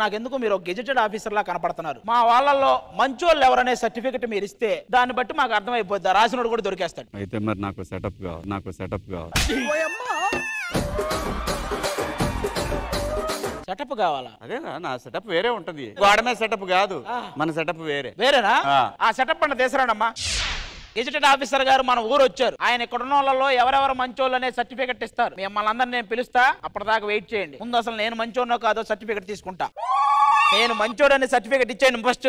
నాకు ఎందుకు మీరు గెజెటెడ్ ఆఫీసర్ లా కనపడుతున్నారు. మా వాళ్ళల్లో మంచోళ్ళు ఎవరనే సర్టిఫికెట్ మీరు ఇస్తే దాన్ని బట్టి మాకు అర్థమైపోద్ది. రాసినోడు కూడా దొరికేస్తాడు. అయితే మరి నాకు సెటప్ కావాలి. సెటప్ కావాలా? అదేనా, నా సెటప్ వేరే ఉంటది. వాడమే సెటప్ కాదు, మన సెటప్ వేరేనా? ఆ సెటప్ అంటే తీసుకురాడమ్మా. గెజెటెడ్ ఆఫీసర్ గారు మన ఊరు వచ్చారు. ఆయన ఇక్కడ ఉన్న వాళ్ళలో ఎవరెవరు మంచోళ్ళు అనే సర్టిఫికెట్ ఇస్తారు. మిమ్మల్ని అందరిని నేను పిలుస్తా, అప్పటిదాకా వెయిట్ చేయండి. ముందు అసలు నేను మంచోడో కాదో సర్టిఫికెట్ తీసుకుంటా. నేను మంచోడు అనే సర్టిఫికెట్ ఇచ్చేయండి ఫస్ట్.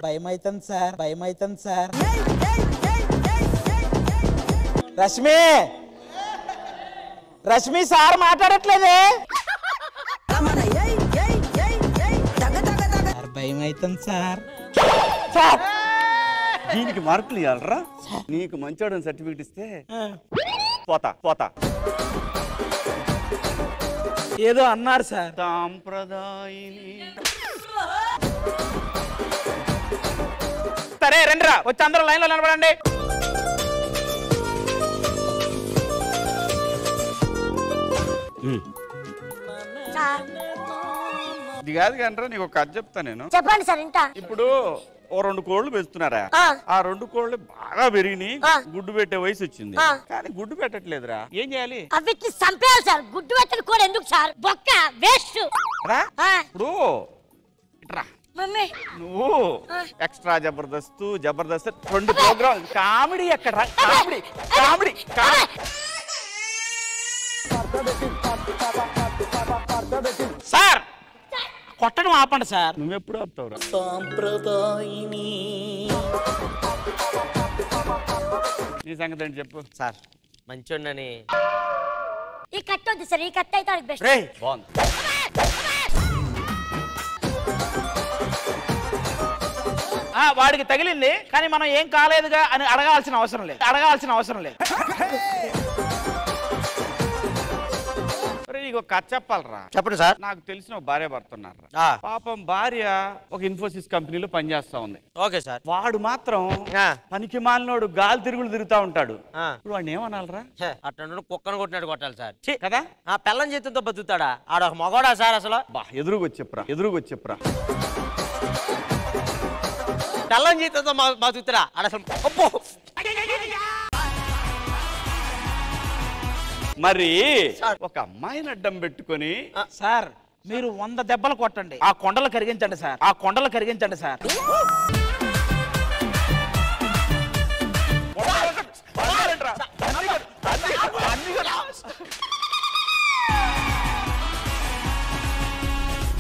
భయమైతుంది సార్. రష్మి సార్ మాట్లాడట్లేదే. భయమైతుంది సార్. దీనికి మార్కులు ఇవ్వాలరా? నీకు మంచోడని సర్టిఫికెట్ ఇస్తే పోతా. ఏదో అన్నారు సార్. సాంప్రదాయిని. సరే రండిరా, వచ్చి అందరూ లైన్ లో నిలబడండి. ఇది కాదు కానీ నీకు ఒక కథ చెప్తా నేను. చెప్పండి సార్. ఇప్పుడు ఓ 2 కోళ్లు పెంచుతున్నారా? ఆ 2 కోళ్లు బాగా పెరిగినాయి, గుడ్డు పెట్టే వయసు వచ్చింది, కానీ గుడ్డు పెట్టట్లేదురా. ఏం చేయాలి? అవిటిని చంపేయాలి సార్. గుడ్డు పెట్టని కూడా ఎందుకు సార్? బొక్క వేస్ట్. ఇప్పుడు ఇట్రా, నువ్వు ఎక్స్ట్రా జబర్దస్త్ 2 ప్రోగ్రామ్ కామెడీ. ఎక్కడ కామెడీ సార్, కొట్టడం ఆపండి సార్. నువ్వెప్పుడు ఆపుతావురా? సాంప్రదాయిని. నీ సంగతి ఏంటి చెప్పు. సార్ మంచోడని. ఈ కట్ట వద్దు సార్, ఈ కట్ట అయితే బెస్ట్. బాగుంది. వాడికి తగిలింది, కానీ మనం ఏం కాలేదుగా అని అడగాల్సిన అవసరం లేదు. నీకు కథ చెప్పాలరా? చెప్పండి సార్. నాకు తెలిసిన భార్య భర్త ఉన్నారు. పాపం భార్య ఒక ఇన్ఫోసిస్ కంపెనీలో పనిచేస్తా ఉంది. Okay sir. వాడు మాత్రం పనికి మాలినోడు గాలి తిరుగుతా ఉంటాడు. ఇప్పుడు వాడిని ఏమనాలరా? అట్లా కుక్కను కొట్టినట్టు కొట్టాలి సార్ కదా. ఆ పిల్లని చేతులతో బతుకుతాడా? ఆడొక మగోడా సార్? అసలు ఎదురుగొచ్చి చెప్పురా. పిల్లని చేతులతో బతుకుతారా? ఆడ అసలు మరి ఒక అమ్మాయిని అడ్డం పెట్టుకొని సార్ మీరు 100 దెబ్బలు కొట్టండి, ఆ కొండలు కరిగించండి సార్.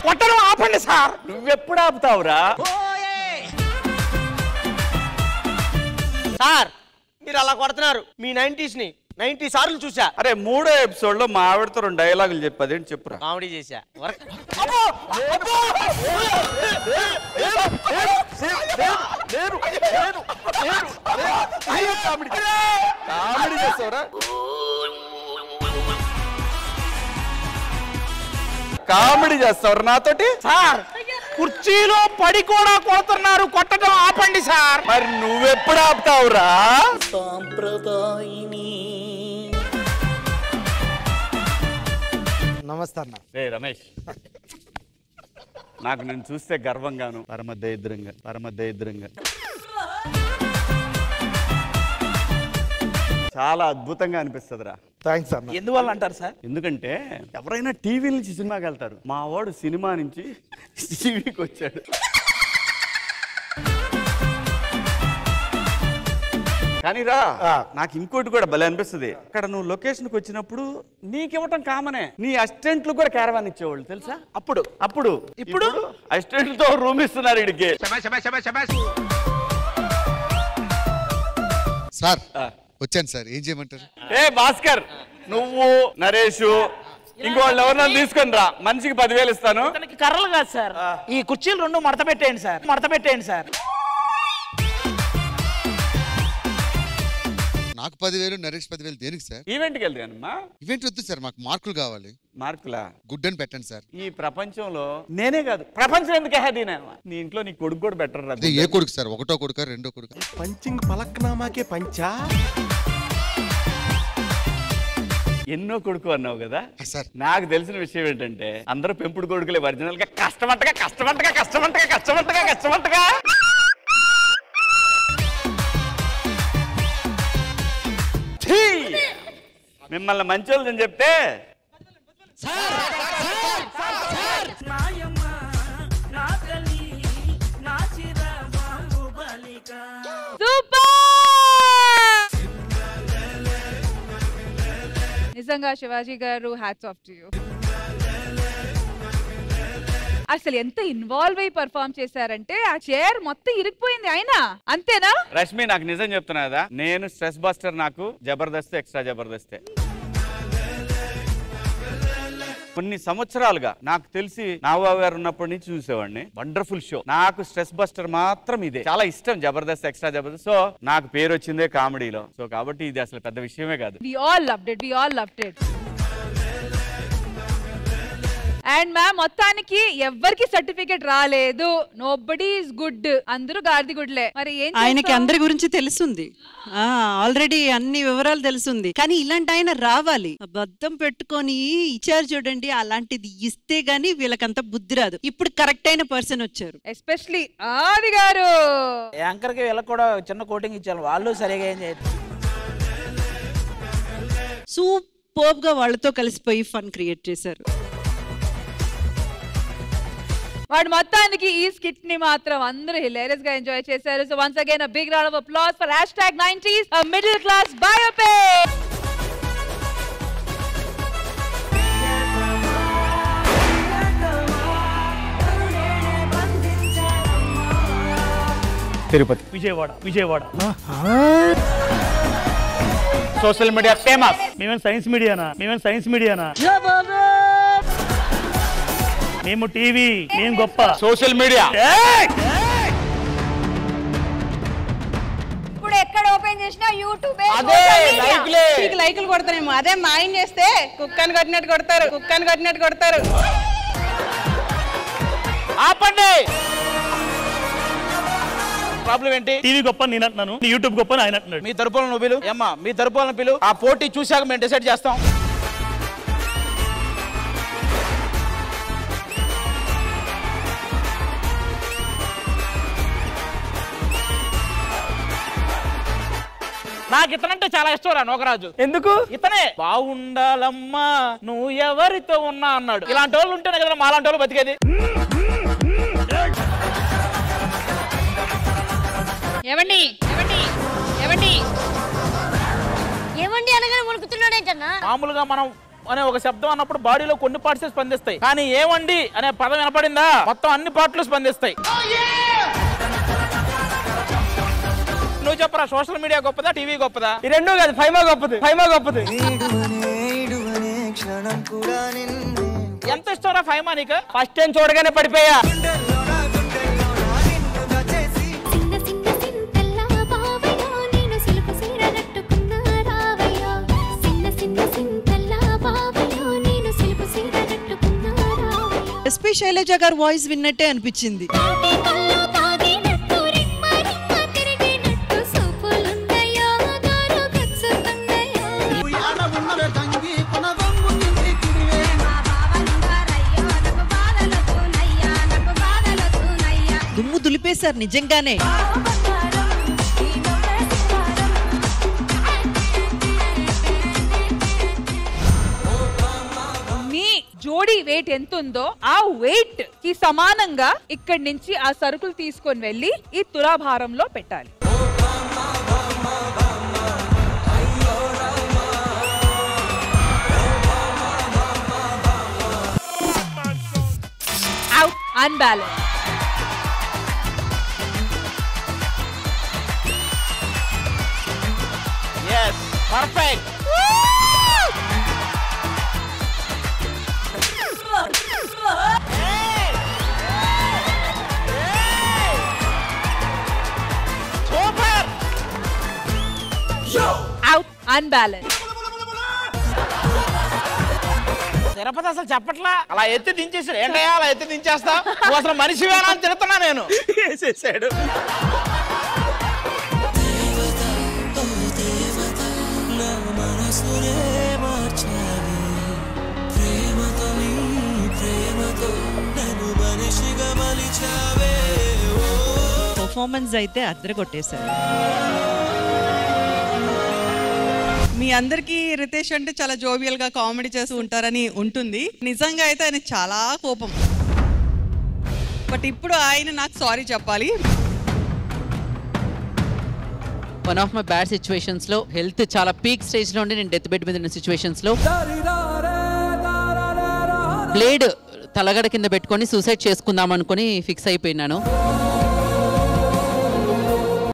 కొట్టడం ఆపండి సార్. నువ్వెప్పుడు ఆపుతావురా? సార్ మీరు అలా కొడుతున్నారు. మీ 90 సార్లు చూసా. అరే 3వ ఎపిసోడ్ లో మా ఆవిడతో 2 డైలాగులు చెప్పదేంటి చెప్పురా. కామెడీ చేశా. కామెడీ చేస్తావురా? కామెడీ చేస్తావు నాతోటి? సార్ కుర్చీలో పడి కూడా కొడుతున్నారు, కొట్టడం ఆపండి సార్. మరి నువ్వెప్పుడు ఆపుతావురా? సాంప్రదాయిని. నమస్తే అన్న. రే రమేష్, నాకు నేను చూస్తే గర్వంగాను పరమ దరిద్రంగా చాలా అద్భుతంగా అనిపిస్తుందిరా. థాంక్స్ అన్న. ఎందువల్ల అంటారు సార్? ఎందుకంటే ఎవరైనా టీవీ నుంచి సినిమాకి వెళ్తారు, మా వాడు సినిమా నుంచి టీవీకి వచ్చాడు. కానీ రా, నాకు ఇంకోటి కూడా భలే అనిపిస్తుంది. అక్కడ నువ్వు లొకేషన్కి వచ్చినప్పుడు నీకు ఇవ్వటం కామనే, నీ అసిస్టెంట్లు కూడా క్యారవాన్ ఇచ్చేవాళ్ళు తెలుసా? అప్పుడు ఇప్పుడు అసిస్టెంట్లతో రూమ్ ఇస్తున్నారు ఇడికి. సార్ వచ్చాను సార్, ఏం చేయమంటారు? ఏ భాస్కర్, నువ్వు నరేష్ ఇంకోళ్ళు ఎవరన్నా తీసుకొని రా, మనిషికి 10,000 ఇస్తాను. కర్రలు కాదు సార్, ఈ కుర్చీలు 2 మడత పెట్టేయండి సార్. నాకు 10,000, నరేష్ 10,000 దేనికి సార్? ఈవెంట్కి వెళ్తానమ్మా. ఈవెంట్ వద్దు సార్, మాకు మార్కులు కావాలి. మార్కులా? గుడ్ అని పెట్టండి సార్. ఈ ప్రపంచంలో నేనే కాదు, ప్రపంచం ఎందుకు నీ ఇంట్లో నీ కొడుకు కూడా బెటర్ రా. ఏ కొడుకు సార్? 1వ కొడుక 2వ కొడుక? పంచింగ్ పలక్నామాకే పంచా. ఎన్నో కొడుకు అన్నావు కదా సార్ నాకు తెలిసిన విషయం ఏంటంటే అందరూ పెంపుడు కొడుకులే ఒరిజినల్ గా కష్టమంటగా మిమ్మల్ని మంచోళ్ళు అని చెప్తే నిజంగా శివాజీ గారు హ్యాట్స్ ఆఫ్ టు యూ. అసలు ఎంత ఇన్వాల్వ్ అయి పర్ఫార్మ్ చేశారంటే ఆ చైర్ మొత్తం ఇరిగిపోయింది. ఆయన అంతేనా? రష్మి నాకు నిజం చెప్తున్నా కదా, నేను స్ట్రెస్ బస్టర్. నాకు జబర్దస్త్ ఎక్స్ట్రా జబర్దస్తే. కొన్ని సంవత్సరాలుగా నాకు తెలిసి నాగబాబు గారు ఉన్నప్పటి నుంచి చూసేవాడిని. Wonderful show. నాకు స్ట్రెస్ బస్టర్ మాత్రం ఇదే చాలా ఇష్టం, జబర్దస్త్ ఎక్స్ట్రా జబర్దస్త్. సో నాకు పేరు వచ్చిందే కామెడీలో. సో కాబట్టి ఇది అసలు పెద్ద విషయమే కాదు. We all loved it. And ma'am మొత్తానికి ఎవ్వరికి సర్టిఫికెట్ రాలేదు. నోబడీ ఇస్ గుడ్, అందరూ గార్ది గుడ్లే. మరి ఏం ఆయనకి అందరి గురించి తెలుసుంది, ఆల్రెడీ అన్ని వివరాలు తెలుసుంది. కానీ ఇలాంటి ఆయన రావాలి, అబద్ధం పెట్టుకొని ఇచ్చారు చూడండి, అలాంటిది ఇస్తే గానీ వీళ్ళకంత బుద్ధి రాదు. ఇప్పుడు కరెక్ట్ అయిన పర్సన్ వచ్చారు, ఎస్పెషలీ ఆది గారు. యాంకర్ కి వీళ్ళకి కూడా చిన్న కోటింగ్ ఇచ్చారు, వాళ్ళు సరిగా ఏం చేయరు. సూపర్బ్ గా వాళ్ళతో కలిసిపోయి ఫన్ క్రియేట్ చేశారు. వాడు మొత్తానికి ఈ స్కిట్ ని మాత్రం అందరూ హిలేరియస్ గా ఎంజాయ్ చేశారు. So once again a big round of applause for #90s a middle class biopic. Tirupati, Vijayawada social media famous. మేమేం సైన్స్ మీడియానా? మేము టీవీ, మేము గొప్ప సోషల్ మీడియా. ఇప్పుడు ఎక్కడ ఓపెన్ చేసినా యూట్యూబ్ లైకులు కొడతారేమో. అదే మాయం చేస్తే కుక్కని కొట్టినట్టు కొడతారు. ఆపండి. ప్రాబ్లం ఏంటి? టీవీ గొప్ప నేను అంటున్నాను, యూట్యూబ్ గొప్ప ఆయన అంటున్నాడు. మీ తరపులను నువ్వు పిలు. ఏమ్మా మీ తరపులను పిలు. ఆ పోటీ చూశాక మేము డిసైడ్ చేస్తాం. నాకు ఇతనంటే చాలా ఇష్టం రా నోకరాజు. ఎందుకు? ఇతనే బాగుండాలమ్మా నువ్వు ఎవరితో ఉన్నా అన్నాడు. ఇలాంటి వాళ్ళు ఉంటేనే కదా మాలాంటి వాళ్ళు బతికేది. ఏమండి అనగానే వణుకుతున్నాడేంటన్నా? మామూలుగా మనం అనే ఒక శబ్దం అన్నప్పుడు బాడీలో కొన్ని పార్ట్స్ స్పందిస్తాయి, కానీ ఏమండి అనే పదం వినపడిందా మొత్తం అన్ని పార్ట్లు స్పందిస్తాయి. నువ్వు చెప్పరా, సోషల్ మీడియా గొప్పదా టీవీ గొప్పదా? ఈ రెండూ కాదు, ఫైమా గొప్పది. ఎంత ఇష్టంరా ఫైమా నీకు? ఫస్ట్ టైం చూడగానే పడిపోయా. ఎస్పీ శైలజ గారు వాయిస్ విన్నట్టే అనిపించింది. దుమ్ము దులిపేశారు నిజంగానే. జోడీ వెయిట్ ఎంత ఉందో ఆ వెయిట్ కి సమానంగా ఇక్కడి నుంచి ఆ సరుకులు తీసుకొని వెళ్ళి ఈ తులాభారంలో పెట్టాలి. Out, unbalance. yes perfect. Out, unbalance. Tirupati అసలు చెప్పట్లా, అలా ఎత్తి దించేసాడు. ఏంటయ్యా అలా ఎత్తి దించేస్తా? నువ్వు అసలు మనిషివేనా అని తిడుతున్నా నేను. వేసేసాడు. పర్ఫార్మెన్స్ అయితే అద్దరగొట్టేశారు. మీ అందరికీ రితేష్ అంటే చాలా జోవియల్ గా కామెడీ చేస్తూ ఉంటారని ఉంటుంది. నిజంగా అయితే ఆయన చాలా కోపం. బట్ ఇప్పుడు ఆయన నాకు సారీ చెప్పాలి. One of my bad situations లో హెల్త్ చాలా పీక్ స్టేజ్ లో ఉండి నేను డెత్ బెడ్ మీద ఉన్న సిచ్యువేషన్స్ లో బ్లేడ్ తలగడ కింద పెట్టుకొని సూసైడ్ చేసుకుందాం అనుకుని ఫిక్స్ అయిపోయినాను.